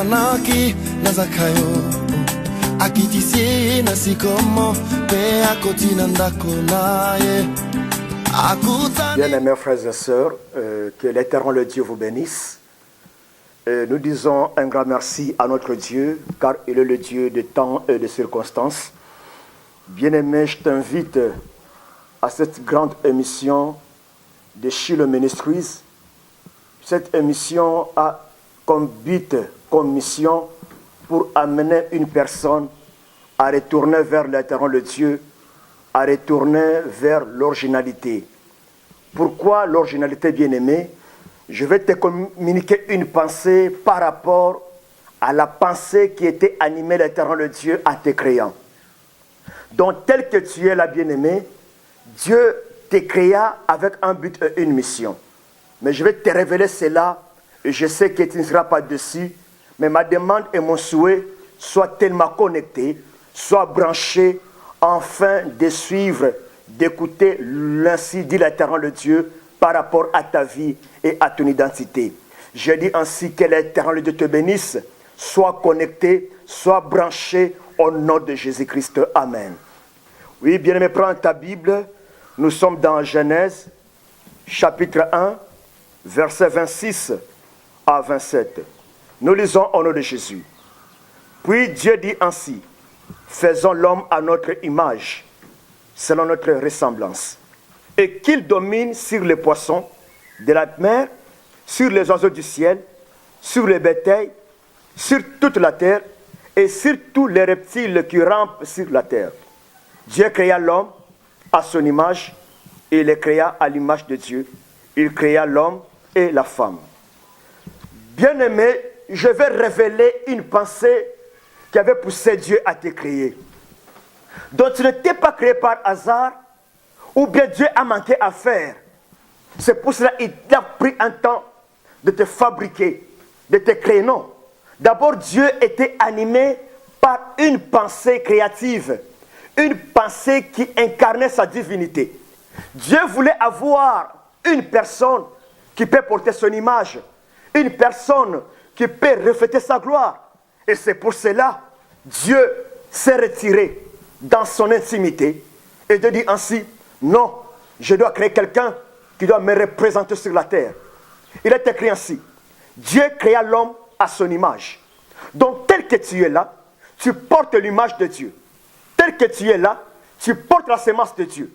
Nanaki Nazakayo Akitisie Nasikomo Pe Akoti Nandako Naye. Bien-aimés frères et sœurs, que l'Éternel le Dieu vous bénisse. Nous disons un grand merci à notre Dieu, car il est le Dieu de temps et de circonstances. Bien-aimé, je t'invite à cette grande émission de Shiloh Ministries. Cette émission a comme but, comme mission, pour amener une personne à retourner vers l'Éternel le Dieu, à retourner vers l'originalité. Pourquoi l'originalité, bien-aimé? Je vais te communiquer une pensée par rapport à la pensée qui était animée l'Éternel le Dieu en te créant. Donc, tel que tu es là, bien-aimé, Dieu te créa avec un but et une mission. Mais je vais te révéler cela, et je sais que tu ne seras pas dessus, mais ma demande et mon souhait soient tellement connectés, soient branchés, afin de suivre, d'écouter l'ainsi dit l'Éternel le Dieu par rapport à ta vie et à ton identité. Je dis ainsi que l'Éternel Dieu te bénisse, sois connecté, sois branché au nom de Jésus-Christ. Amen. Oui, bien-aimé, prends ta Bible. Nous sommes dans Genèse, chapitre 1, versets 26 à 27. Nous lisons au nom de Jésus. Puis Dieu dit ainsi: faisons l'homme à notre image, selon notre ressemblance, et qu'il domine sur les poissons de la mer, sur les oiseaux du ciel, sur les bétails, sur toute la terre, et sur tous les reptiles qui rampent sur la terre. Dieu créa l'homme à son image, et il les créa à l'image de Dieu. Il créa l'homme et la femme. Bien-aimé, je vais révéler une pensée qui avait poussé Dieu à te créer. Donc tu ne t'es pas créé par hasard, ou bien Dieu a manqué à faire. C'est pour cela qu'il a pris un temps de te fabriquer, de te créer. Non. D'abord, Dieu était animé par une pensée créative, une pensée qui incarnait sa divinité. Dieu voulait avoir une personne qui peut porter son image, une personne qui peut refléter sa gloire. Et c'est pour cela Dieu s'est retiré dans son intimité et de dire ainsi: non, je dois créer quelqu'un qui doit me représenter sur la terre. Il est écrit ainsi: Dieu créa l'homme à son image. Donc tel que tu es là, tu portes l'image de Dieu. Tel que tu es là, tu portes la sémence de Dieu.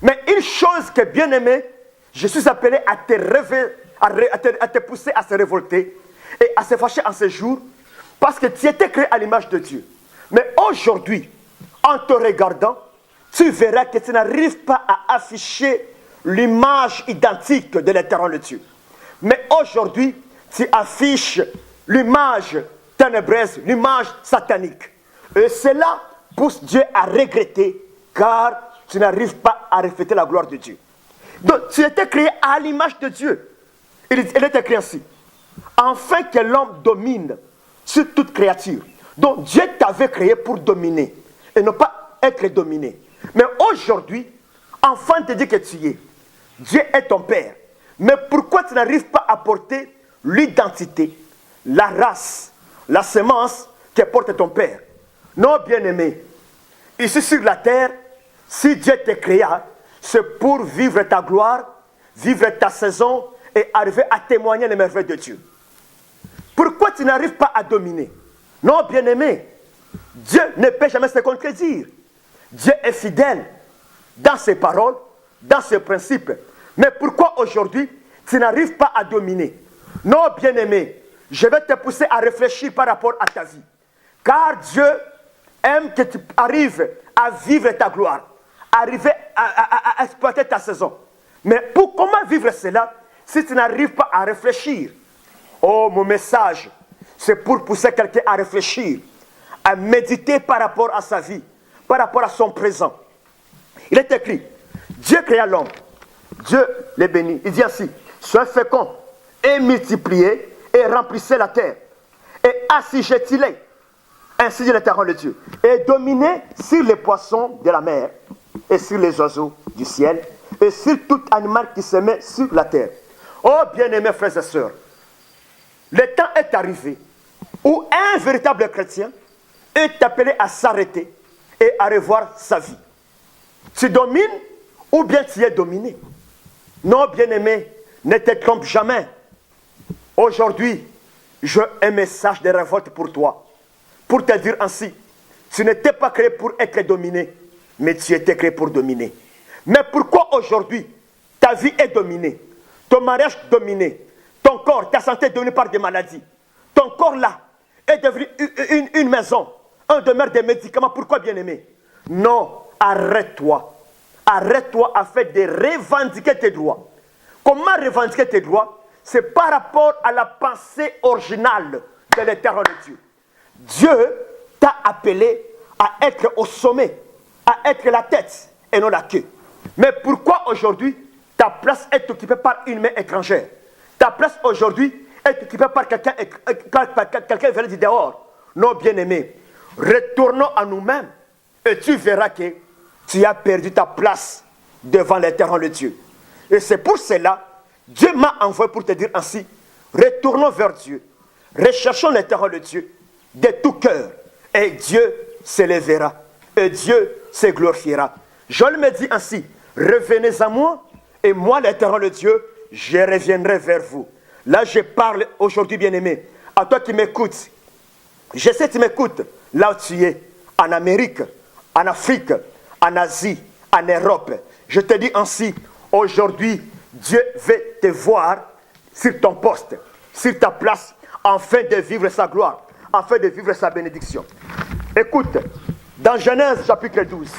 Mais une chose que, bien aimé, je suis appelé à te pousser à se révolter et à se fâcher en ce jour, parce que tu étais créé à l'image de Dieu. Mais aujourd'hui, en te regardant, tu verras que tu n'arrives pas à afficher l'image identique de l'Éternel Dieu. Mais aujourd'hui, tu affiches l'image ténébreuse, l'image satanique. Et cela pousse Dieu à regretter, car tu n'arrives pas à refléter la gloire de Dieu. Donc, tu étais créé à l'image de Dieu. Il est écrit ainsi: afin que l'homme domine sur toute créature. Donc Dieu t'avait créé pour dominer et ne pas être dominé. Mais aujourd'hui, enfin te dit que tu es. Dieu est ton Père. Mais pourquoi tu n'arrives pas à porter l'identité, la race, la semence que porte ton Père? Non, bien-aimé. Ici sur la terre, si Dieu te créa, c'est pour vivre ta gloire, vivre ta saison et arriver à témoigner les merveilles de Dieu. Pourquoi tu n'arrives pas à dominer? Non, bien-aimé, Dieu ne peut jamais se contredire. Dieu est fidèle dans ses paroles, dans ses principes. Mais pourquoi aujourd'hui, tu n'arrives pas à dominer? Non, bien-aimé, je vais te pousser à réfléchir par rapport à ta vie. Car Dieu aime que tu arrives à vivre ta gloire, arriver à exploiter ta saison. Mais pour comment vivre cela si tu n'arrives pas à réfléchir? Oh, mon message, c'est pour pousser quelqu'un à réfléchir, à méditer par rapport à sa vie, par rapport à son présent. Il est écrit: Dieu créa l'homme, Dieu les bénit. Il dit ainsi: soyez féconds et multipliez et remplissez la terre et assiégez-les. Ainsi dit l'Éternel de Dieu. Et dominez sur les poissons de la mer et sur les oiseaux du ciel et sur tout animal qui se met sur la terre. Oh bien-aimés frères et sœurs, le temps est arrivé où un véritable chrétien est appelé à s'arrêter et à revoir sa vie. Tu domines ou bien tu es dominé. Non, bien-aimé, ne te trompe jamais. Aujourd'hui, j'ai un message de révolte pour toi. Pour te dire ainsi, tu n'étais pas créé pour être dominé, mais tu étais créé pour dominer. Mais pourquoi aujourd'hui, ta vie est dominée, ton mariage dominé, ton corps, ta santé est dominée par des maladies. Ton corps là est devenu une maison, un demeure des médicaments. Pourquoi, bien-aimé? Non, arrête-toi. Arrête-toi afin de revendiquer tes droits. Comment revendiquer tes droits? C'est par rapport à la pensée originale de l'éternel Dieu. Dieu t'a appelé à être au sommet, à être la tête et non la queue. Mais pourquoi aujourd'hui ta place est occupée par une main étrangère? Ta place aujourd'hui est occupée par quelqu'un qui vient du dehors. Non, bien-aimé, retournons à nous-mêmes et tu verras que tu as perdu ta place devant l'éternel Dieu. Et c'est pour cela, Dieu m'a envoyé pour te dire ainsi, retournons vers Dieu, recherchons l'éternel Dieu de tout cœur, et Dieu s'élèvera, et Dieu se glorifiera. Joël me dit ainsi, revenez à moi, et moi l'éternel Dieu, je reviendrai vers vous. Là je parle aujourd'hui, bien-aimé, à toi qui m'écoutes. Je sais que tu m'écoutes là où tu es, en Amérique, en Afrique, en Asie, en Europe. Je te dis ainsi, aujourd'hui, Dieu veut te voir sur ton poste, sur ta place, afin de vivre sa gloire, afin de vivre sa bénédiction. Écoute, dans Genèse chapitre 12,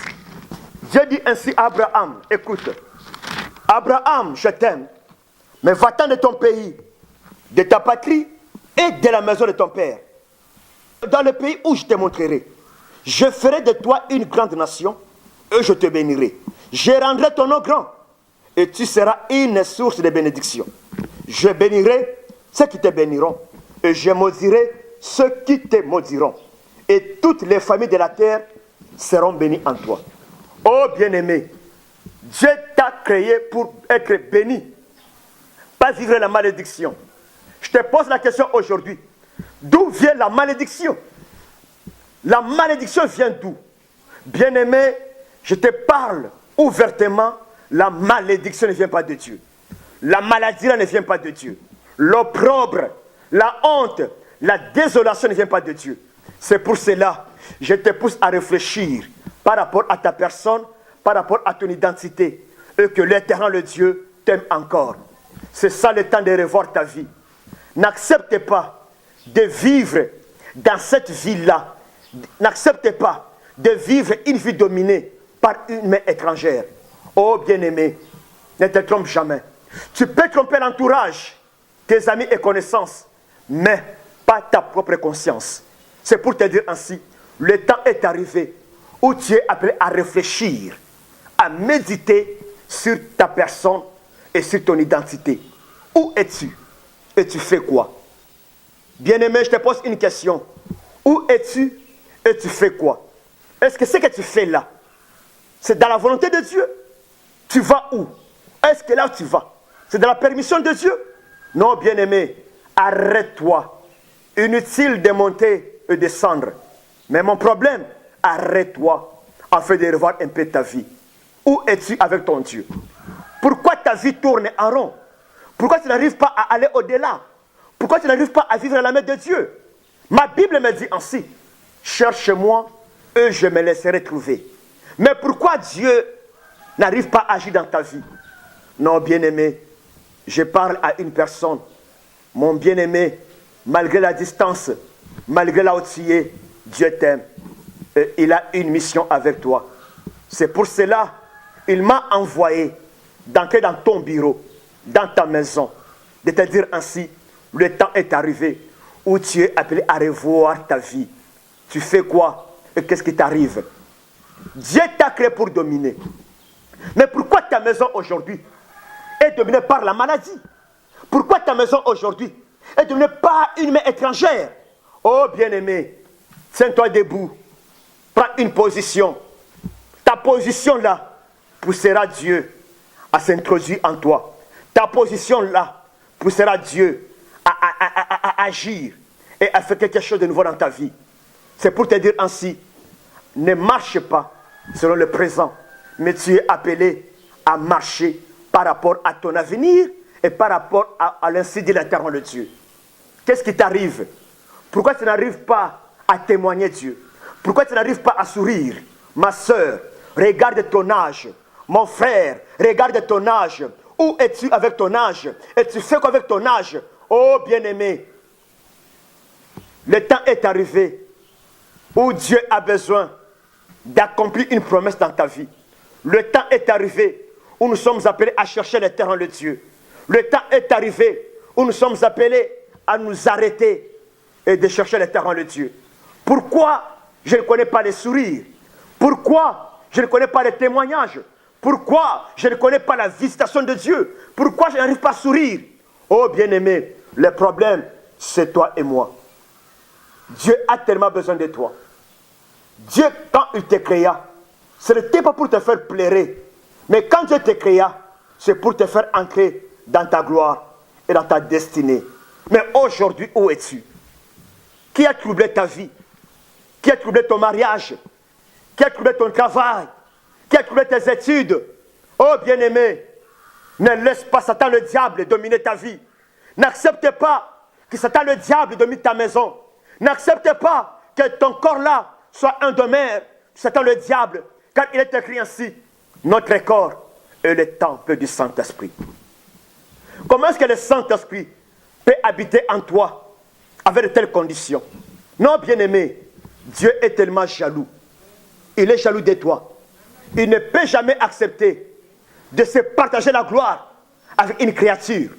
Dieu dit ainsi à Abraham, écoute, Abraham, je t'aime, mais va-t'en de ton pays, de ta patrie et de la maison de ton père, dans le pays où je te montrerai. Je ferai de toi une grande nation et je te bénirai. Je rendrai ton nom grand et tu seras une source de bénédiction. Je bénirai ceux qui te béniront et je maudirai ceux qui te maudiront. Et toutes les familles de la terre seront bénies en toi. Oh bien-aimé, Dieu t'a créé pour être béni, pas vivre la malédiction. Je te pose la question aujourd'hui. D'où vient la malédiction? La malédiction vient d'où? Bien-aimé, je te parle ouvertement, la malédiction ne vient pas de Dieu. La maladie là ne vient pas de Dieu. L'opprobre, la honte, la désolation ne vient pas de Dieu. C'est pour cela, je te pousse à réfléchir par rapport à ta personne, par rapport à ton identité, et que l'Éternel Dieu t'aime encore. C'est ça le temps de revoir ta vie. N'accepte pas de vivre dans cette vie-là. N'accepte pas de vivre une vie dominée par une main étrangère. Oh bien-aimé, ne te trompe jamais. Tu peux tromper l'entourage, tes amis et connaissances, mais pas ta propre conscience. C'est pour te dire ainsi, le temps est arrivé où tu es appelé à réfléchir, à méditer sur ta personne et sur ton identité. Où es-tu? Et tu fais quoi? Bien-aimé, je te pose une question. Où es-tu et tu fais quoi? Est-ce que ce que tu fais là, c'est dans la volonté de Dieu? Tu vas où? Est-ce que là où tu vas, c'est dans la permission de Dieu? Non, bien-aimé, arrête-toi. Inutile de monter et descendre. Mais mon problème, arrête-toi afin de revoir un peu ta vie. Où es-tu avec ton Dieu? Pourquoi ta vie tourne en rond? Pourquoi tu n'arrives pas à aller au-delà? Pourquoi tu n'arrives pas à vivre à la main de Dieu? Ma Bible me dit ainsi, cherche-moi et je me laisserai trouver. Mais pourquoi Dieu n'arrive pas à agir dans ta vie? Non, bien-aimé, je parle à une personne. Mon bien-aimé, malgré la distance, malgré là où tu es, Dieu t'aime. Et il a une mission avec toi. C'est pour cela, il m'a envoyé d'entrer dans ton bureau, dans ta maison, de te dire ainsi, le temps est arrivé où tu es appelé à revoir ta vie. Tu fais quoi et qu'est-ce qui t'arrive? Dieu t'a créé pour dominer. Mais pourquoi ta maison aujourd'hui est dominée par la maladie? Pourquoi ta maison aujourd'hui est dominée par une main étrangère? Oh bien-aimé, tiens-toi debout. Prends une position. Ta position là poussera Dieu à s'introduire en toi. Ta position là poussera Dieu à agir et a fait quelque chose de nouveau dans ta vie. C'est pour te dire ainsi, ne marche pas selon le présent, mais tu es appelé à marcher par rapport à ton avenir et par rapport à l'insi de l'Éternel Dieu. Qu'est-ce qui t'arrive? Pourquoi tu n'arrives pas à témoigner Dieu? Pourquoi tu n'arrives pas à sourire? Ma soeur, regarde ton âge. Mon frère, regarde ton âge. Où es-tu avec ton âge? Et tu fais quoi avec ton âge? Oh bien-aimé, le temps est arrivé où Dieu a besoin d'accomplir une promesse dans ta vie. Le temps est arrivé où nous sommes appelés à chercher l'Éternel Dieu. Le temps est arrivé où nous sommes appelés à nous arrêter et de chercher l'Éternel Dieu. Pourquoi je ne connais pas les sourires? Pourquoi je ne connais pas les témoignages? Pourquoi je ne connais pas la visitation de Dieu? Pourquoi je n'arrive pas à sourire? Oh bien-aimé, le problème, c'est toi et moi. Dieu a tellement besoin de toi. Dieu, quand il te créa, ce n'était pas pour te faire pleurer. Mais quand Dieu te créa, c'est pour te faire ancrer dans ta gloire et dans ta destinée. Mais aujourd'hui, où es-tu? Qui a troublé ta vie? Qui a troublé ton mariage? Qui a troublé ton travail? Qui a troublé tes études? Oh bien-aimé, ne laisse pas Satan le diable dominer ta vie. N'accepte pas que Satan le diable domine ta maison. N'accepte pas que ton corps-là soit un domaine, Satan le diable, car il est écrit ainsi, notre corps est le temple du Saint-Esprit. Comment est-ce que le Saint-Esprit peut habiter en toi avec de telles conditions? Non, bien-aimé, Dieu est tellement jaloux. Il est jaloux de toi. Il ne peut jamais accepter de se partager la gloire avec une créature.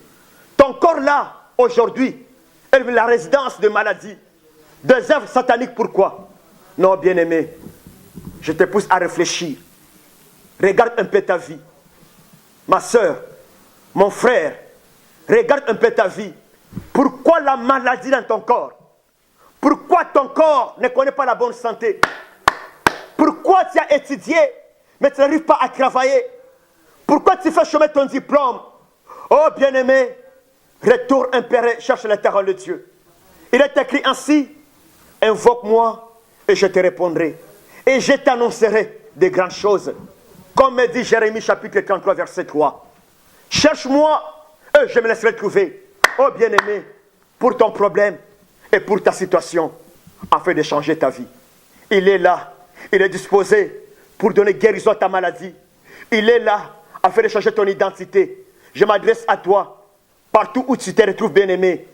Ton corps-là, aujourd'hui, est la résidence de maladies, des œuvres sataniques. Pourquoi? Non, bien-aimé, je te pousse à réfléchir. Regarde un peu ta vie. Ma soeur, mon frère, regarde un peu ta vie. Pourquoi la maladie dans ton corps? Pourquoi ton corps ne connaît pas la bonne santé? Pourquoi tu as étudié, mais tu n'arrives pas à travailler? Pourquoi tu fais chômer ton diplôme? Oh bien-aimé, retourne un peu, cherche l'Éternel de Dieu. Il est écrit ainsi, invoque-moi et je te répondrai. Et je t'annoncerai des grandes choses. Comme me dit Jérémie chapitre 33 verset 3. Cherche-moi et je me laisserai trouver. Oh bien-aimé, pour ton problème et pour ta situation, afin de changer ta vie. Il est là, il est disposé pour donner guérison à ta maladie. Il est là, afin de changer ton identité. Je m'adresse à toi, partout où tu te retrouves, bien-aimé.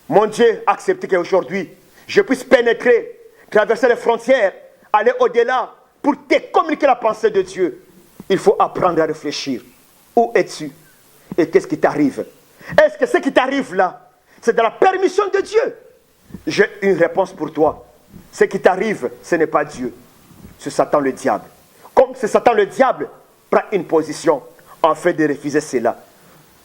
Mon Dieu, accepte qu'aujourd'hui, je puisse pénétrer, traverser les frontières, aller au-delà, pour te communiquer la pensée de Dieu. Il faut apprendre à réfléchir. Où es-tu? Et qu'est-ce qui t'arrive? Est-ce que ce qui t'arrive là, c'est de la permission de Dieu? J'ai une réponse pour toi. Ce qui t'arrive, ce n'est pas Dieu. C'est Satan le diable. Comme c'est Satan le diable, prends une position afin de refuser cela.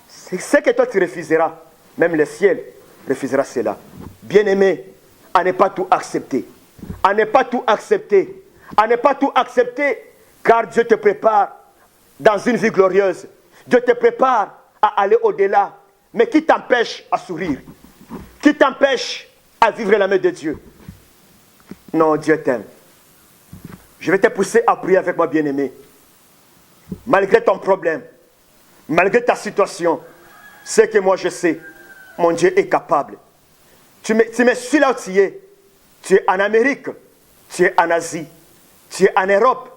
C'est ce que toi tu refuseras. Même le ciel refusera cela. Bien-aimé, à ne pas tout accepter. À ne pas tout accepter. À ne pas tout accepter, car Dieu te prépare dans une vie glorieuse. Dieu te prépare à aller au-delà. Mais qui t'empêche à sourire? Qui t'empêche à vivre la main de Dieu? Non, Dieu t'aime. Je vais te pousser à prier avec moi, bien-aimé. Malgré ton problème, malgré ta situation, c'est que moi je sais, mon Dieu est capable. Tu me suis là où tu es. Tu es en Amérique, tu es en Asie, tu es en Europe,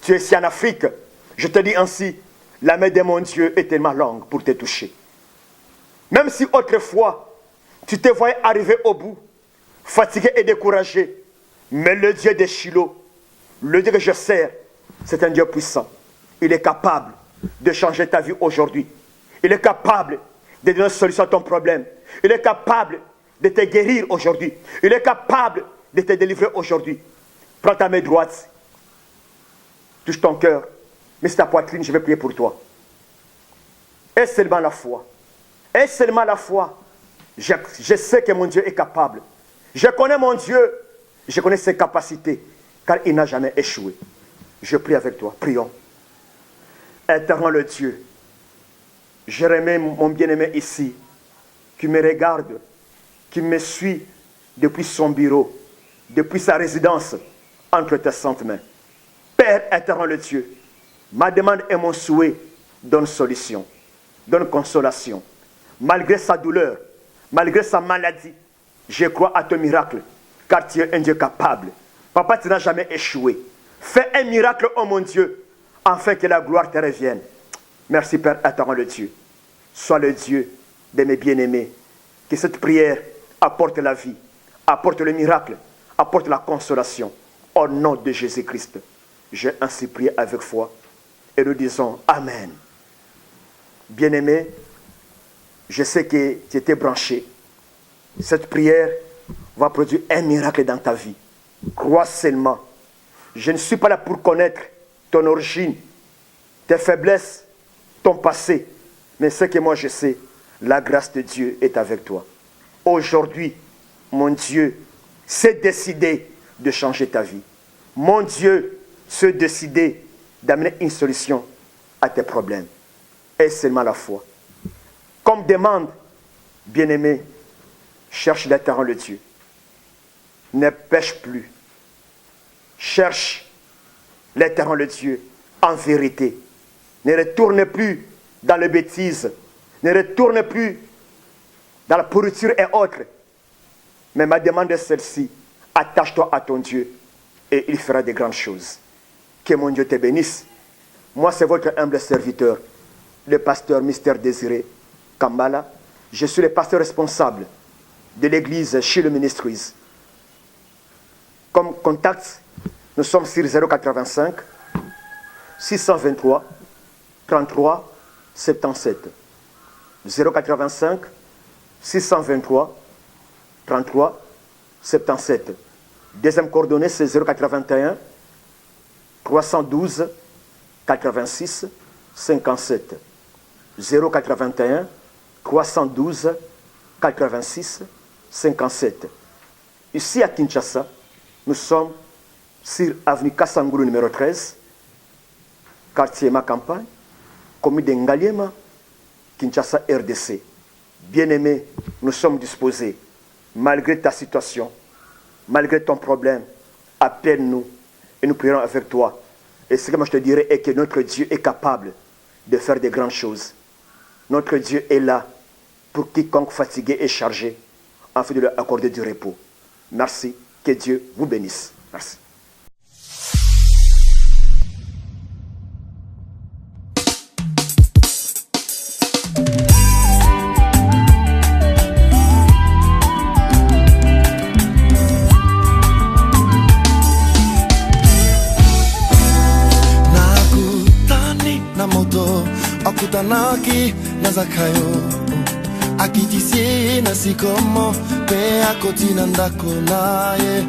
tu es ici en Afrique. Je te dis ainsi, la main de mon Dieu est tellement longue pour te toucher. Même si autrefois, tu te voyais arriver au bout, fatigué et découragé, mais le Dieu de Shiloh, le Dieu que je sers, c'est un Dieu puissant. Il est capable de changer ta vie aujourd'hui. Il est capable de donner une solution à ton problème. Il est capable de te guérir aujourd'hui. Il est capable de te délivrer aujourd'hui. Prends ta main droite. Touche ton cœur. Mets ta poitrine, je vais prier pour toi. Et seulement la foi. Et seulement la foi. Je sais que mon Dieu est capable. Je connais mon Dieu. Je connais ses capacités. Car il n'a jamais échoué. Je prie avec toi. Prions. Éternel Dieu, je remets mon bien-aimé ici, qui me regarde, qui me suit depuis son bureau, depuis sa résidence, entre tes saintes mains. Père éternel le Dieu, ma demande et mon souhait donne solution, donne consolation. Malgré sa douleur, malgré sa maladie, je crois à ton miracle, car tu es un Dieu capable. Papa, tu n'as jamais échoué. Fais un miracle, oh mon Dieu, afin que la gloire te revienne. Merci Père éternel le Dieu. Sois le Dieu de mes bien-aimés. Que cette prière apporte la vie, apporte le miracle, apporte la consolation. Au nom de Jésus-Christ, j'ai ainsi prié avec foi. Et nous disons Amen. Bien-aimé, je sais que tu étais branché. Cette prière va produire un miracle dans ta vie. Crois seulement. Je ne suis pas là pour connaître ton origine, tes faiblesses, ton passé. Mais ce que moi je sais, la grâce de Dieu est avec toi. Aujourd'hui, mon Dieu s'est décidé de changer ta vie. Mon Dieu s'est décidé d'amener une solution à tes problèmes. Et seulement la foi. Comme demande, bien-aimé, cherche l'éternel le Dieu. Ne pêche plus. Cherche l'éternel le Dieu en vérité. Ne retourne plus dans les bêtises. Ne retourne plus dans la pourriture et autres. Mais ma demande est celle-ci. Attache-toi à ton Dieu et il fera de grandes choses. Que mon Dieu te bénisse. Moi, c'est votre humble serviteur, le pasteur Mystère Désiré Kambala. Je suis le pasteur responsable de l'église Shiloh Ministries. Comme contact, nous sommes sur 085 623 33 77. 085 623 33 77. Deuxième coordonnée, c'est 081 312 86 57. 081 312 86 57. Ici à Kinshasa, nous sommes sur avenue Kassanguru numéro 13, quartier Ma Campagne, commune de Ngaliema, Kinshasa RDC. Bien-aimés, nous sommes disposés, malgré ta situation, malgré ton problème, appelle-nous et nous prierons avec toi. Et ce que moi je te dirais est que notre Dieu est capable de faire de grandes choses. Notre Dieu est là pour quiconque fatigué et chargé, afin de lui accorder du repos. Merci, que Dieu vous bénisse. Merci. Akutanaki na Zakayo akitisie na sikomo pe akoti na ndako naye